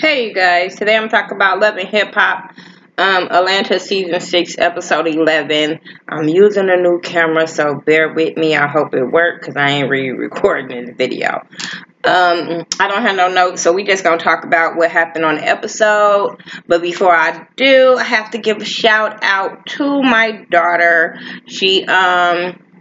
Hey you guys, today I'm talking about Love and Hip Hop, Atlanta Season 6, Episode 11. I'm using a new camera, so bear with me. I hope it works, because I ain't really recording this video. I don't have no notes, so we just going to talk about what happened on the episode. But before I do, I have to give a shout out to my daughter. She,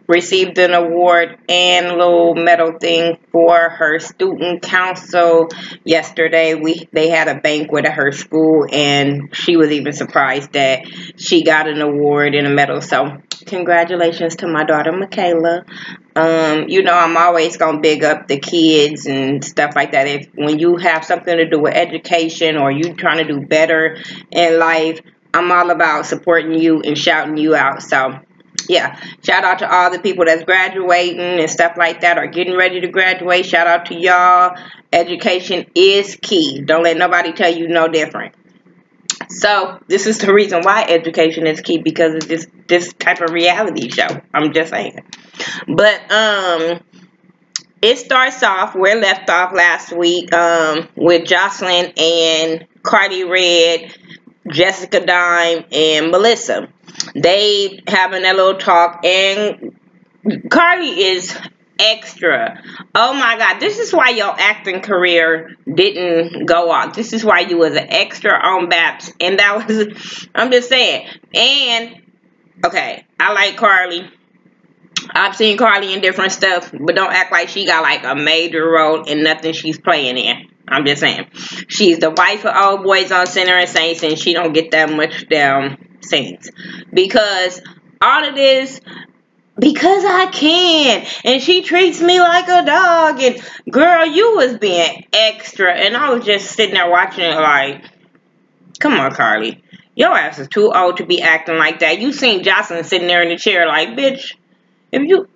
received an award and a little medal thing for her student council yesterday. They had a banquet at her school, and she was even surprised that she got an award and a medal. So congratulations to my daughter Michaela. I'm always gonna big up the kids and stuff like that. If when you have something to do with education or you trying to do better in life, I'm all about supporting you and shouting you out. So yeah, shout out to all the people that's graduating and stuff like that, or getting ready to graduate. Shout out to y'all. Education is key. Don't let nobody tell you no different. So this is the reason why education is key, because of this type of reality show. I'm just saying. But it starts off where it left off last week, with Joseline and Cardi Red, Jessica Dime, and Melissa. They having that little talk, and Cardi is extra. Oh my God, this is why your acting career didn't go off. This is why you was an extra on Baps, and that was, I'm just saying. And okay, I like Carly. I've seen Carly in different stuff, but don't act like she got like a major role in nothing she's playing in. I'm just saying. She's the wife of Old Boys on Center and Saints, and she don't get that much Saints. Because all of this, because I can, and she treats me like a dog, and girl, you was being extra, and I was just sitting there watching it like, come on, Carly. Your ass is too old to be acting like that. You seen Joseline sitting there in the chair like, bitch, if you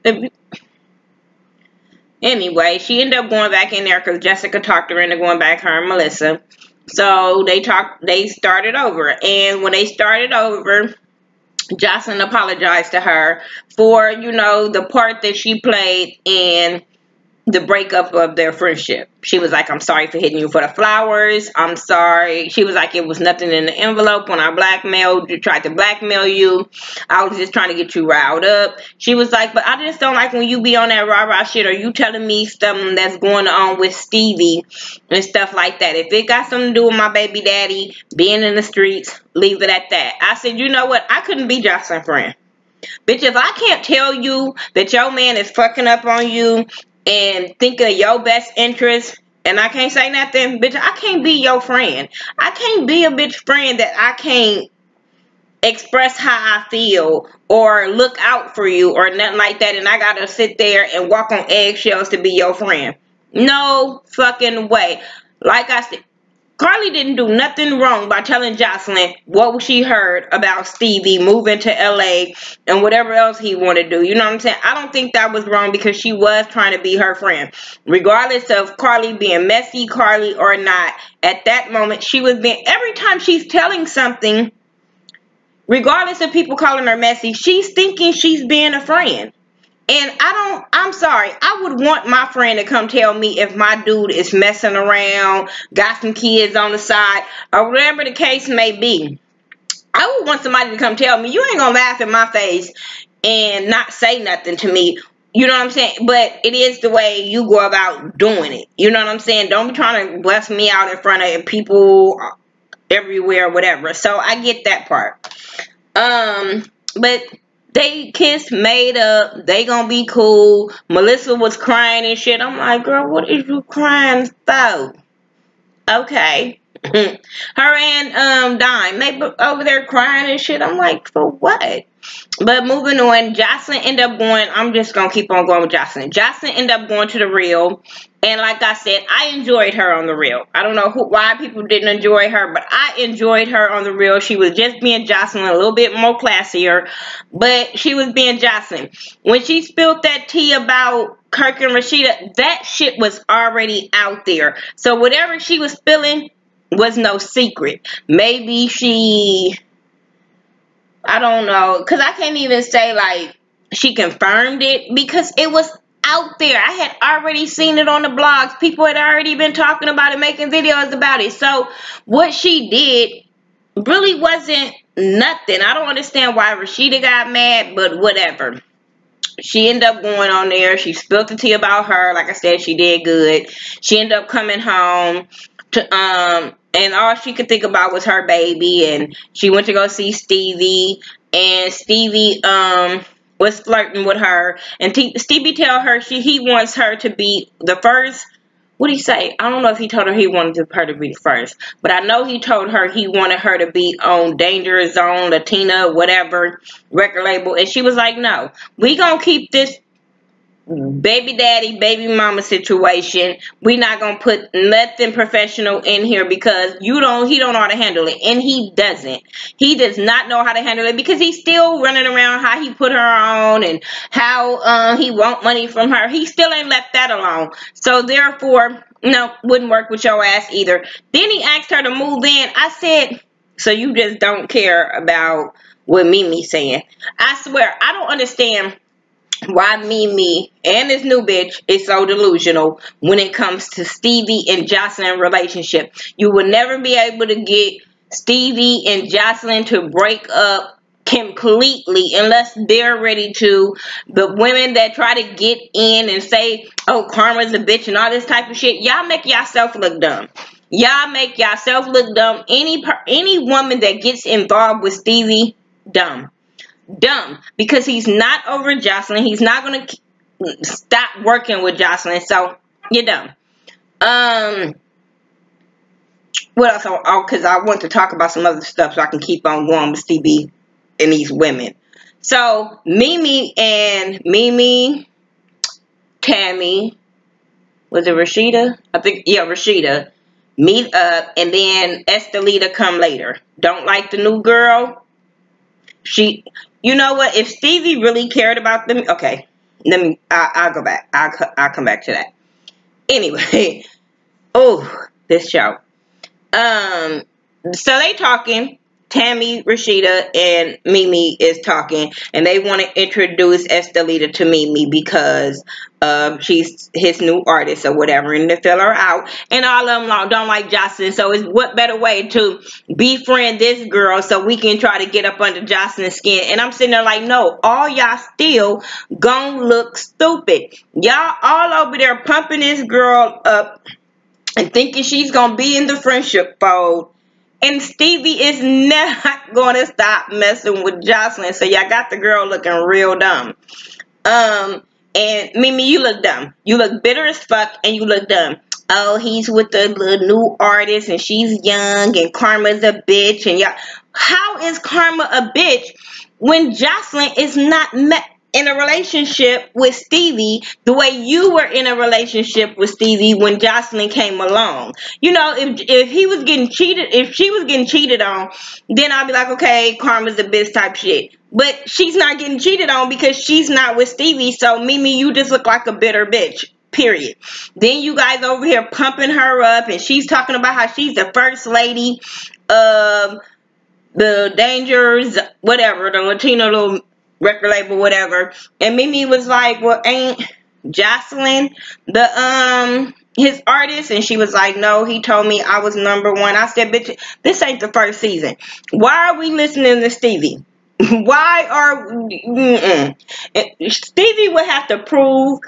anyway, she ended up going back in there because Jessica talked her into going back, her and Melissa. So they started over. And when they started over, Joseline apologized to her for, the part that she played in the breakup of their friendship. She was like, I'm sorry for hitting you for the flowers. I'm sorry. She was like, it was nothing in the envelope when I tried to blackmail you. I was just trying to get you riled up. She was like, but I just don't like when you be on that rah-rah shit, or you telling me something that's going on with Stevie and stuff like that. If it got something to do with my baby daddy being in the streets, leave it at that. I said, you know what? I couldn't be Joseline's friend. Bitch, if I can't tell you that your man is fucking up on you and think of your best interest, and I can't say nothing, bitch, I can't be your friend. I can't be a bitch friend that I can't express how I feel or look out for you or nothing like that, and I gotta sit there and walk on eggshells to be your friend. No fucking way. Like I said, Carly didn't do nothing wrong by telling Joseline what she heard about Stevie moving to LA and whatever else he wanted to do. You know what I'm saying? I don't think that was wrong, because she was trying to be her friend. Regardless of Carly being messy, Carly or not, at that moment, she was being, every time she's telling something, regardless of people calling her messy, she's thinking she's being a friend. And I'm sorry, I would want my friend to come tell me if my dude is messing around, got some kids on the side, or whatever the case may be. I would want somebody to come tell me. You ain't gonna laugh in my face and not say nothing to me. You know what I'm saying? But it is the way you go about doing it. You know what I'm saying? Don't be trying to bless me out in front of people everywhere, whatever. So I get that part. But they kissed, made up, they gonna be cool. Melissa was crying and shit. I'm like, girl, what is you crying for? Okay. Her and Dime, they over there crying and shit. I'm like, for what? But moving on, Joseline ended up going, I'm just going to keep on going with Joseline. Joseline ended up going to The Real. And like I said, I enjoyed her on The Real. I don't know why people didn't enjoy her, but I enjoyed her on The Real. She was just being Joseline, a little bit more classier, but she was being Joseline. When she spilled that tea about Kirk and Rashida, that shit was already out there. So whatever she was spilling was no secret. Maybe I don't know, because I can't even say like she confirmed it, because it was out there. I had already seen it on the blogs. People had already been talking about it, making videos about it. So what she did really wasn't nothing. I don't understand why Rashida got mad, but whatever. She ended up going on there. She spilled the tea about her. Like I said, she did good. She ended up coming home to and all she could think about was her baby, and she went to go see Stevie, and Stevie was flirting with her, and Stevie tell her he wants her to be the first. What did he say? I don't know if he told her he wanted her to be the first, but I know he told her he wanted her to be on Danger Zone, Latina, whatever record label, and she was like, no, we gonna keep this baby daddy, baby mama situation. We not gonna put nothing professional in here because he don't know how to handle it, and he doesn't. He does not know how to handle it because he's still running around how he put her on and how he want money from her. He still ain't left that alone. So therefore, no, wouldn't work with your ass either. Then he asked her to move in. I said, so you just don't care about what Mimi's saying? I swear, I don't understand why Mimi and this new bitch is so delusional when it comes to Stevie and Joseline relationship. You will never be able to get Stevie and Joseline to break up completely unless they're ready to. The women that try to get in and say, oh, Karma's a bitch and all this type of shit, y'all make yourself look dumb. Y'all make yourself look dumb. Any woman that gets involved with Stevie, dumb. Dumb, because he's not over Joseline. He's not gonna stop working with Joseline. So you're dumb. What else? Because I want to talk about some other stuff so I can keep on going with Stevie and these women. So Mimi, Tammy, was it Rashida? I think, yeah, Rashida meet up, and then Estelita come later. Don't like the new girl. You know what? If Stevie really cared about them, okay, I'll go back. I'll come back to that. Anyway, oh, this show. So they talking. Tammy, Rashida, and Mimi is talking, and they want to introduce Estelita to Mimi because she's his new artist or whatever, and to fill her out. And all of them don't like Joseline, so it's what better way to befriend this girl so we can try to get up under Joseline's skin. And I'm sitting there like, no, all y'all still gonna look stupid. Y'all all over there pumping this girl up and thinking she's gonna be in the friendship fold. And Stevie is not going to stop messing with Joseline. So y'all got the girl looking real dumb. And Mimi, you look dumb. You look bitter as fuck and you look dumb. Oh, he's with the new artist and she's young and Karma's a bitch. And y'all, how is Karma a bitch when Joseline is not in a relationship with Stevie the way you were in a relationship with Stevie when Joseline came along? You know, if he was getting cheated, if she was getting cheated on, then I'll be like, okay, Karma's a bitch type shit. But she's not getting cheated on because she's not with Stevie. So Mimi, you just look like a bitter bitch. Period. Then you guys over here pumping her up, and she's talking about how she's the first lady of the Dangers, whatever, the Latino little record label, whatever. And Mimi was like, well, ain't Joseline his artist? And she was like, no, he told me I was number one. I said, bitch, this ain't the first season. Why are we listening to Stevie? Why are Stevie would have to prove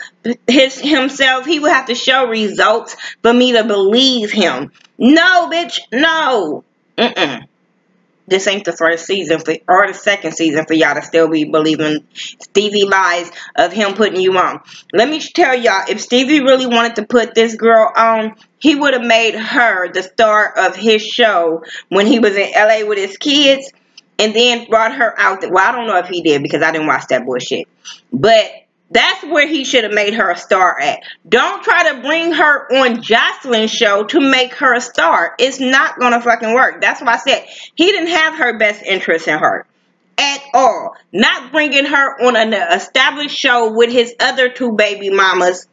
himself. He would have to show results for me to believe him. No, bitch, no. This ain't the first season or the second season for y'all to still be believing Stevie lies of him putting you on. Let me tell y'all, if Stevie really wanted to put this girl on, he would have made her the star of his show when he was in LA with his kids, and then brought her out. Well, I don't know if he did because I didn't watch that bullshit. But that's where he should have made her a star at. Don't try to bring her on Joseline's show to make her a star. It's not going to fucking work. That's why I said he didn't have her best interest in her at all. Not bringing her on an established show with his other two baby mamas.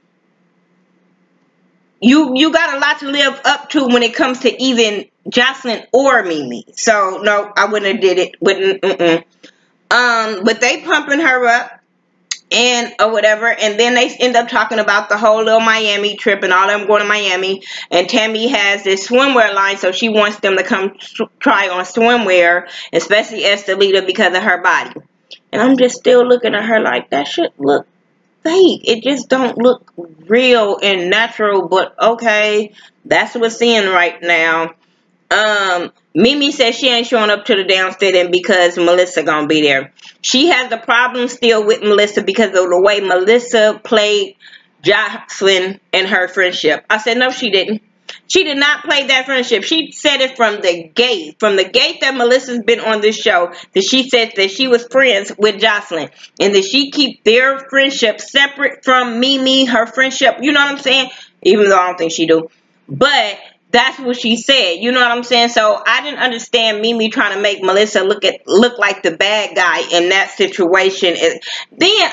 You got a lot to live up to when it comes to even Joseline or Mimi. So, no, I wouldn't have did it. But they pumping her up. and or whatever, and then they end up talking about the whole little Miami trip and all of them going to Miami, and Tammy has this swimwear line, so she wants them to come try on swimwear, especially Estelita, because of her body. And I'm just still looking at her like, that shit look fake. It just don't look real and natural, but okay, that's what we're seeing right now. Mimi says she ain't showing up to the downstairs because Melissa gonna be there. She has the problem still with Melissa because of the way Melissa played Jocelyn and her friendship. I said, no, she didn't. She did not play that friendship. She said it from the gate. From the gate that Melissa's been on this show, that she said that she was friends with Jocelyn. And that she keep their friendship separate from Mimi, her friendship. You know what I'm saying? Even though I don't think she do. But that's what she said. You know what I'm saying? So I didn't understand Mimi trying to make Melissa look like the bad guy in that situation. Then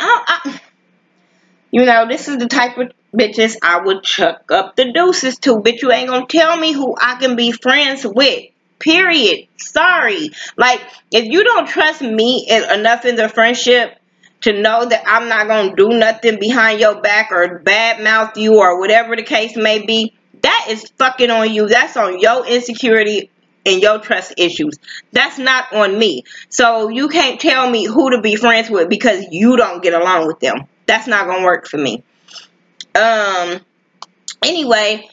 you know, this is the type of bitches I would chuck up the deuces to. Bitch, you ain't gonna tell me who I can be friends with. Period. Sorry. Like, if you don't trust me enough in the friendship to know that I'm not gonna do nothing behind your back or badmouth you or whatever the case may be, that is fucking on you. That's on your insecurity and your trust issues. That's not on me. So you can't tell me who to be friends with because you don't get along with them. That's not gonna work for me. Anyway,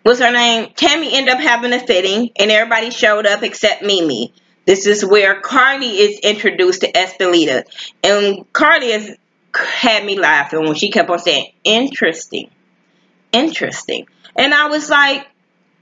what's her name? Tammy ended up having a fitting, and everybody showed up except Mimi. This is where Carly is introduced to Estelita, and Carly has had me laughing when she kept on saying, interesting, interesting. And I was like,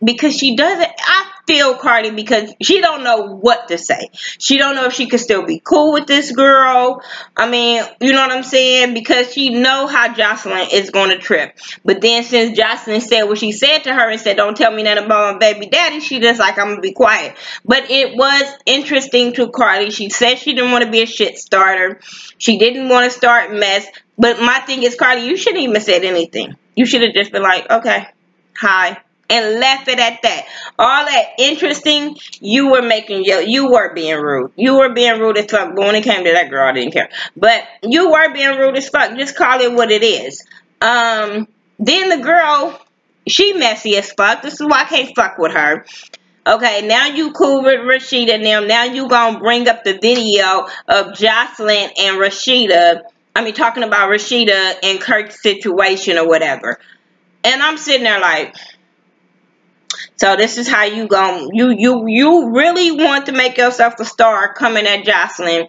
because she doesn't, I feel Cardi because she don't know what to say. She don't know if she could still be cool with this girl. I mean, you know what I'm saying? Because she know how Jocelyn is going to trip. But then since Jocelyn said what she said to her and said, don't tell me nothing about my baby daddy, she just like, I'm going to be quiet. But it was interesting to Cardi. She said she didn't want to be a shit starter. She didn't want to start mess. But my thing is, Cardi, you shouldn't even said anything. You should have just been like, okay, hi. And left it at that. All that interesting, you were being rude. You were being rude as fuck. But when it came to that girl, I didn't care. But you were being rude as fuck. Just call it what it is. Then the girl, she messy as fuck. This is why I can't fuck with her. Okay, now you cool with Rashida and them. Now you gonna bring up the video of Jocelyn and Rashida. I mean, talking about Rashida and Kirk's situation or whatever. And I'm sitting there like, so this is how you you really want to make yourself a star coming at Jocelyn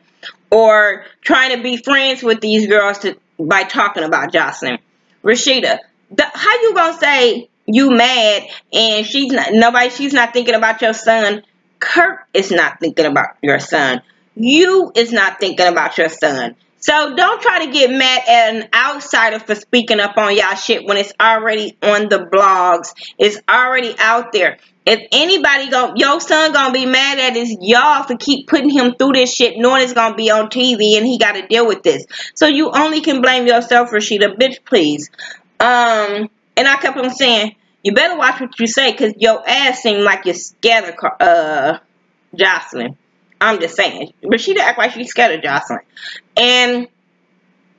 or trying to be friends with these girls by talking about Jocelyn. Rashida, how you gonna say you mad and she's not thinking about your son? Kirk is not thinking about your son. You is not thinking about your son. So don't try to get mad at an outsider for speaking up on y'all shit when it's already on the blogs. It's already out there. If anybody your son gonna be mad at is y'all for keep putting him through this shit knowing it's gonna be on TV and he gotta deal with this. So you only can blame yourself, Rashida. Bitch, please. And I kept on saying, you better watch what you say because your ass seemed like you're scared of Jocelyn. I'm just saying. Rashida act like she's scared of Jocelyn. And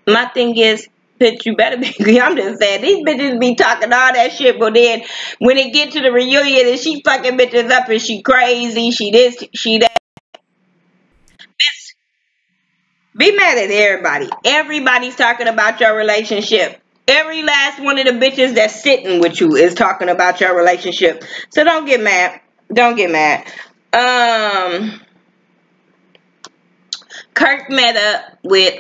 my thing is, bitch, you better be. I'm just saying, these bitches be talking all that shit, but then when it get to the reunion and she fucking bitches up and she crazy, she this, she that. Be mad at everybody. Everybody's talking about your relationship. Every last one of the bitches that's sitting with you is talking about your relationship. So don't get mad. Don't get mad. Kirk met up with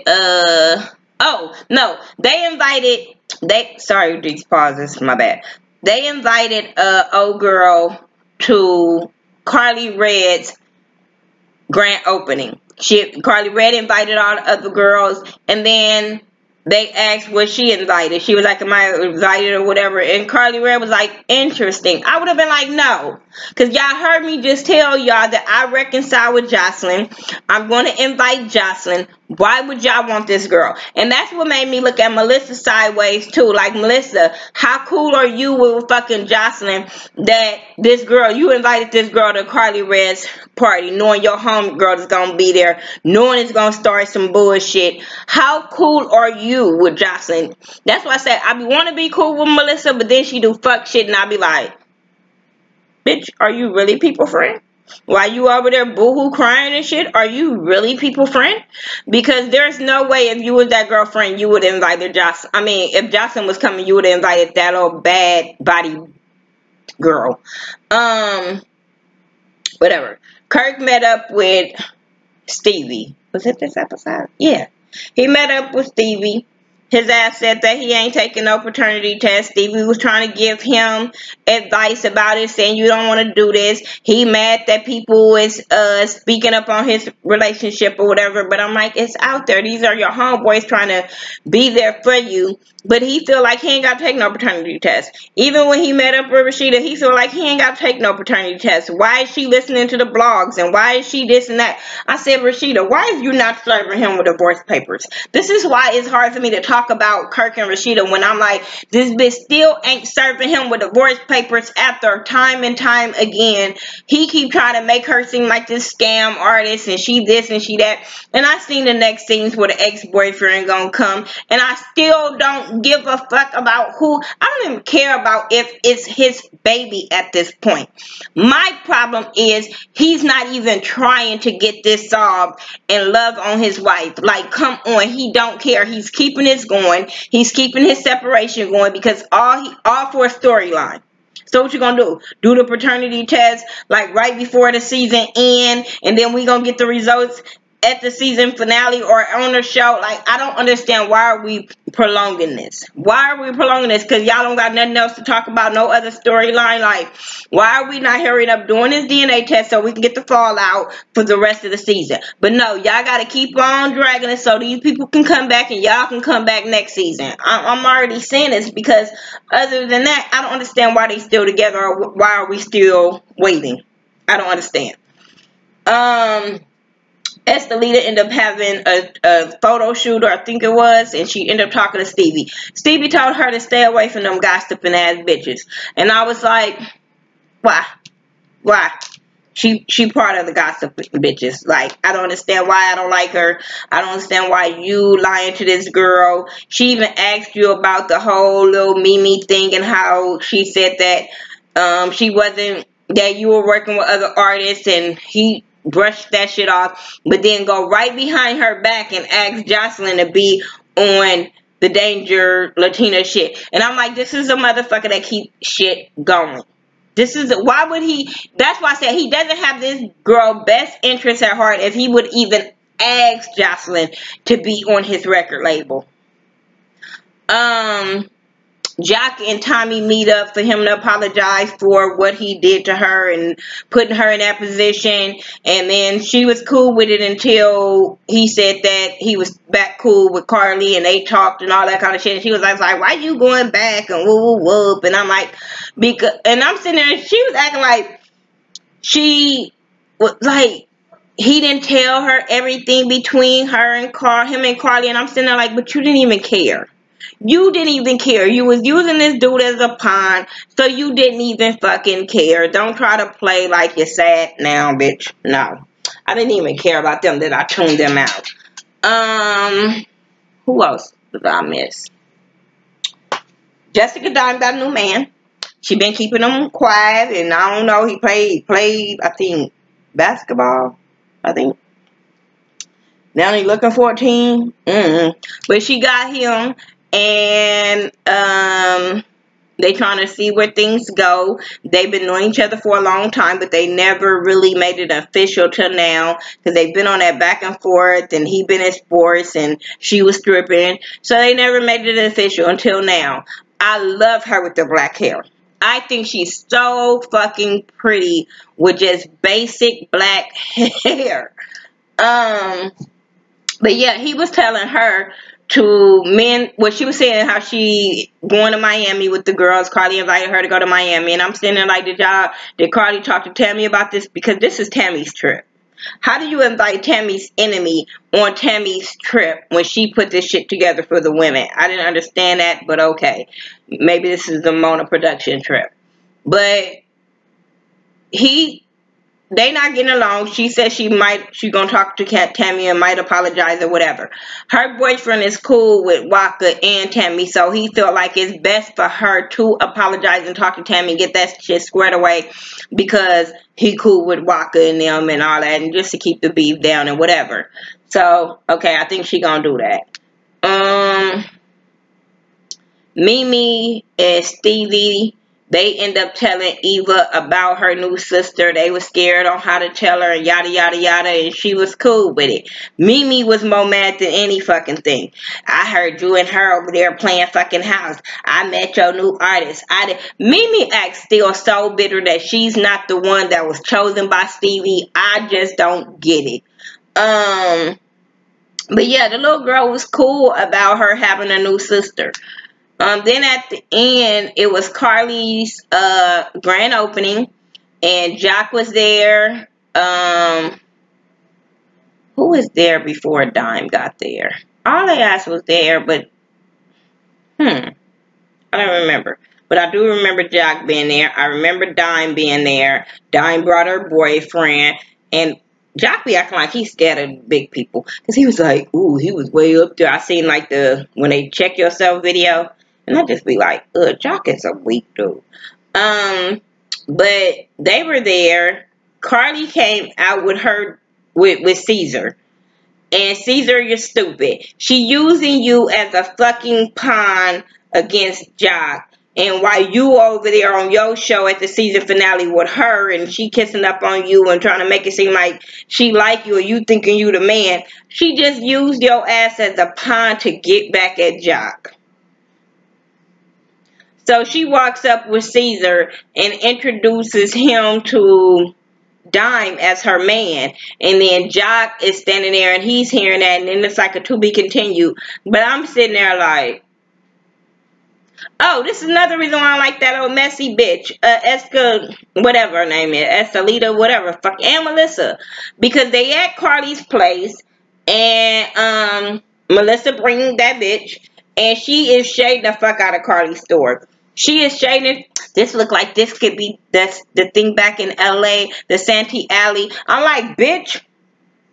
sorry, these pauses, my bad. They invited old girl to Carly Red's grand opening. Carly Red invited all the other girls, and then they asked was she invited. She was like, am I invited or whatever? And Carly Red was like, interesting. I would have been like, no. Because y'all heard me just tell y'all that I reconcile with Jocelyn. I'm going to invite Jocelyn. Why would y'all want this girl? And that's what made me look at Melissa sideways too. Like, Melissa, how cool are you with fucking Jocelyn that this girl, you invited this girl to Carly Red's party, knowing your homegirl is gonna be there, knowing it's gonna start some bullshit. How cool are you with Jocelyn? That's why I said I want to be cool with Melissa, but then she do fuck shit, and I be like, bitch, are you really people friend? Why you over there boohoo crying and shit? Are you really people friend? Because there's no way if you was that girlfriend, you would have invited Jocelyn. I mean, if Jocelyn was coming, you would have invited that old bad body girl. Whatever. Kirk met up with Stevie. Was it this episode? Yeah. He met up with Stevie. His ass said that he ain't taking no paternity test. Stevie was trying to give him advice about it, saying you don't want to do this. He mad that people is speaking up on his relationship or whatever. But I'm like, it's out there. These are your homeboys trying to be there for you. But he feel like he ain't got to take no paternity test. Even when he met up with Rashida, he feel like he ain't got to take no paternity test. Why is she listening to the blogs? And why is she this and that? I said, Rashida, why is you not serving him with divorce papers? This is why it's hard for me to talk about Kirk and Rashida when I'm like, this bitch still ain't serving him with divorce papers after time and time again. He keep trying to make her seem like this scam artist and she this and she that. And I seen the next scenes where the ex-boyfriend gonna come, and I still don't give a fuck about who. I don't even care about if it's his baby at this point. My problem is he's not even trying to get this solved and love on his wife. Like, come on, he don't care. He's keeping this going. He's keeping his separation going because all for a storyline. So what you gonna do? Do the paternity test like right before the season end, and then we gonna get the results at the season finale or on the show? Like, I don't understand, why are we prolonging this? Why are we prolonging this? Because y'all don't got nothing else to talk about, no other storyline. Like, why are we not hurrying up doing this DNA test so we can get the fallout for the rest of the season? But no, y'all got to keep on dragging it so these people can come back and y'all can come back next season. I'm already saying this because other than that, I don't understand why they still together or why are we still waiting. I don't understand. Estelita ended up having a photo shoot, or I think it was, and she ended up talking to Stevie. Stevie told her to stay away from them gossiping ass bitches. And I was like, why? Why? She part of the gossip bitches. Like, I don't understand why I don't like her. I don't understand why you lying to this girl. She even asked you about the whole little Mimi thing and how she said that she wasn't, that you were working with other artists, and he brush that shit off, but then go right behind her back and ask Jocelyn to be on the Danger Latina shit. And I'm like, this is a motherfucker that keep shit going. This is, why would he, that's why I said he doesn't have this girl best interest at heart if he would even ask Jocelyn to be on his record label. Jack and Tommy meet up for him to apologize for what he did to her and putting her in that position. And then she was cool with it until he said that he was back cool with Carly and they talked and all that kind of shit. And she was like, why you going back and whoop, whoop. And I'm like, because, and I'm sitting there, she was acting like she was like, he didn't tell her everything between her and him and Carly. And I'm sitting there like, but you didn't even care. You didn't even care. You was using this dude as a pawn, so you didn't even fucking care. Don't try to play like you're sad now, bitch. No. I didn't even care about them. That I tuned them out. Who else did I miss? Jessica Dime got a new man. She been keeping him quiet, and I don't know, he played, I think, basketball, I think. Now he looking for a team. But she got him. And they trying to see where things go. They've been knowing each other for a long time, but they never really made it official till now, because they've been on that back and forth, and he been in sports and she was stripping, so they never made it official until now. I love her with the black hair. I think she's so fucking pretty with just basic black hair. But yeah, he was telling her to men, what she was saying, how she going to Miami with the girls. Carly invited her to go to Miami, and I'm sitting there like, did Carly talk to Tammy about this? Because this is Tammy's trip. How do you invite Tammy's enemy on Tammy's trip when she put this shit together for the women? I didn't understand that, but okay. Maybe this is the Mona production trip. But they not getting along. She said she gonna talk to Tammy and might apologize or whatever. Her boyfriend is cool with Waka and Tammy, so he felt like it's best for her to apologize and talk to Tammy and get that shit squared away because he cool with Waka and them and all that, and just to keep the beef down and whatever. So, okay, I think she gonna do that. Mimi and Stevie, they end up telling Eva about her new sister. They was scared on how to tell her and yada yada yada, and she was cool with it. Mimi was more mad than any fucking thing. I heard you and her over there playing fucking house. I met your new artist. Mimi acts still so bitter that she's not the one that was chosen by Stevie. I just don't get it. But yeah, the little girl was cool about her having a new sister. Then at the end, it was Carly's grand opening, and Jock was there. Who was there before Dime got there? All they asked was there, but I don't remember. But I do remember Jock being there. I remember Dime being there. Dime brought her boyfriend, and Jock be acting like he's scared of big people, because he was like, ooh, he was way up there. I seen like when they check yourself video. And I just be like, Jock is a weak dude. But they were there. Carly came out with Caesar. And Caesar, you're stupid. She using you as a fucking pawn against Jock. And while you over there on your show at the season finale with her, and she kissing up on you and trying to make it seem like she like you or you thinking you the man, she just used your ass as a pawn to get back at Jock. So she walks up with Caesar and introduces him to Dime as her man. And then Jock is standing there and he's hearing that, and then it's like a to be continued. But I'm sitting there like, oh, this is another reason why I like that old messy bitch. Whatever her name is. Estelita, whatever. Fuck, and Melissa. Because they at Carly's place, and Melissa bringing that bitch, and she is shading the fuck out of Carly's store. She is shading. This look like this could be the thing back in LA, the Santee Alley. I'm like, bitch,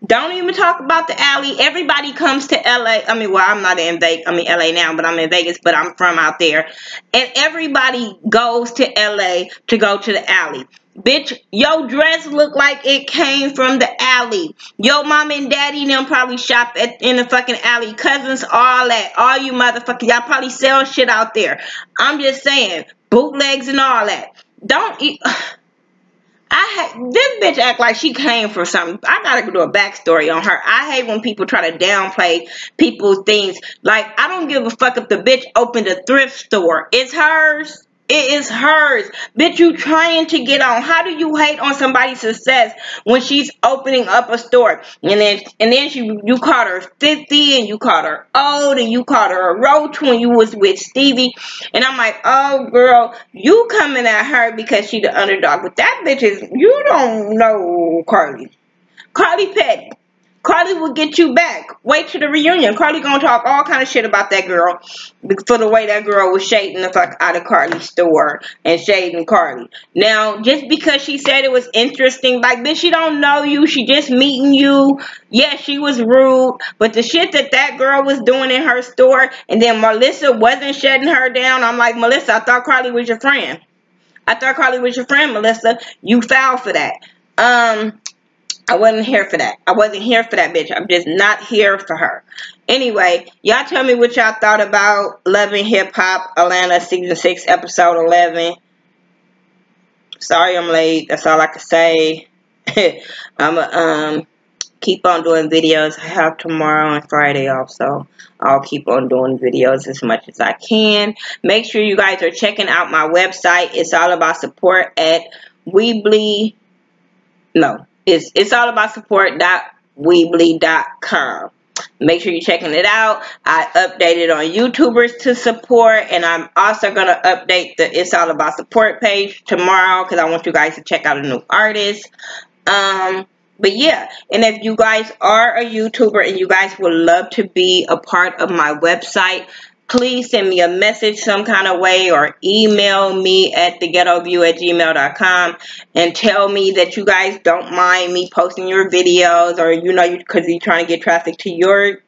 don't even talk about the alley. Everybody comes to LA. I mean, well, I'm not in Vegas. I mean, LA now, but I'm in Vegas, but I'm from out there. And everybody goes to LA to go to the alley. Bitch, your dress look like it came from the alley. Your mom and daddy them probably shop in the fucking alley. Cousins, all that. All you motherfuckers, y'all probably sell shit out there. I'm just saying, bootlegs and all that. Don't eat. This bitch act like she came for something. I gotta do a backstory on her. I hate when people try to downplay people's things. Like, I don't give a fuck if the bitch opened a thrift store. It's hers. It is hers. Bitch, you trying to get on. How do you hate on somebody's success when she's opening up a store? And then you called her 50 and you called her old and you called her a roach when you was with Stevie. And I'm like, oh girl, you coming at her because she the underdog. But that bitch is, you don't know Carly. Carly petty. Carly will get you back. Wait till the reunion. Carly gonna talk all kind of shit about that girl for the way that girl was shading the fuck out of Carly's store and shading Carly. Now, just because she said it was interesting, like, bitch, she don't know you. She just meeting you. Yeah, she was rude. But the shit that girl was doing in her store, and then Melissa wasn't shutting her down. I'm like, Melissa, I thought Carly was your friend. I thought Carly was your friend, Melissa. You foul for that. I wasn't here for that. I wasn't here for that bitch. I'm just not here for her. Anyway, y'all tell me what y'all thought about Love and Hip Hop Atlanta Season 6 Episode 11. Sorry I'm late. That's all I can say. I'm going to keep on doing videos. I have tomorrow and Friday off, so I'll keep on doing videos as much as I can. Make sure you guys are checking out my website. It's all about support at Weebly. No. It's all about support.weebly.com. Make sure you're checking it out. I updated on YouTubers to support, and I'm also going to update the It's All About Support page tomorrow because I want you guys to check out a new artist. But yeah, and if you guys are a YouTuber and you guys would love to be a part of my website, please send me a message some kind of way or email me at theghettoview@gmail.com and tell me that you guys don't mind me posting your videos, or because you're trying to get traffic to your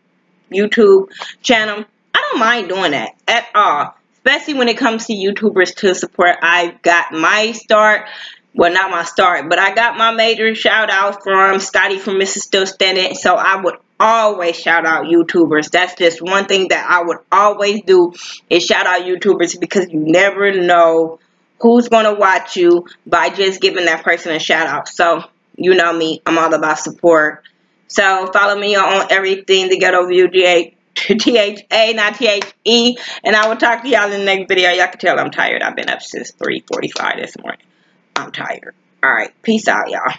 YouTube channel. I don't mind doing that at all, especially when it comes to YouTubers to support. I got my start, well, not my start, but I got my major shout out from Scotty from Mrs. Still Standing. So I would always shout out YouTubers. That's just one thing that I would always do, is shout out YouTubers, because you never know who's going to watch you by just giving that person a shout out. So you know me, I'm all about support. So follow me on everything, The Ghetto View, THA, not THE. And I will talk to y'all in the next video. Y'all can tell I'm tired. I've been up since 3:45 this morning. I'm tired. Alright, peace out, y'all.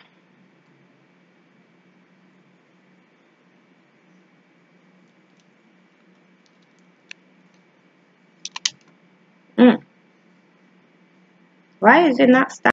Why is it not stopping?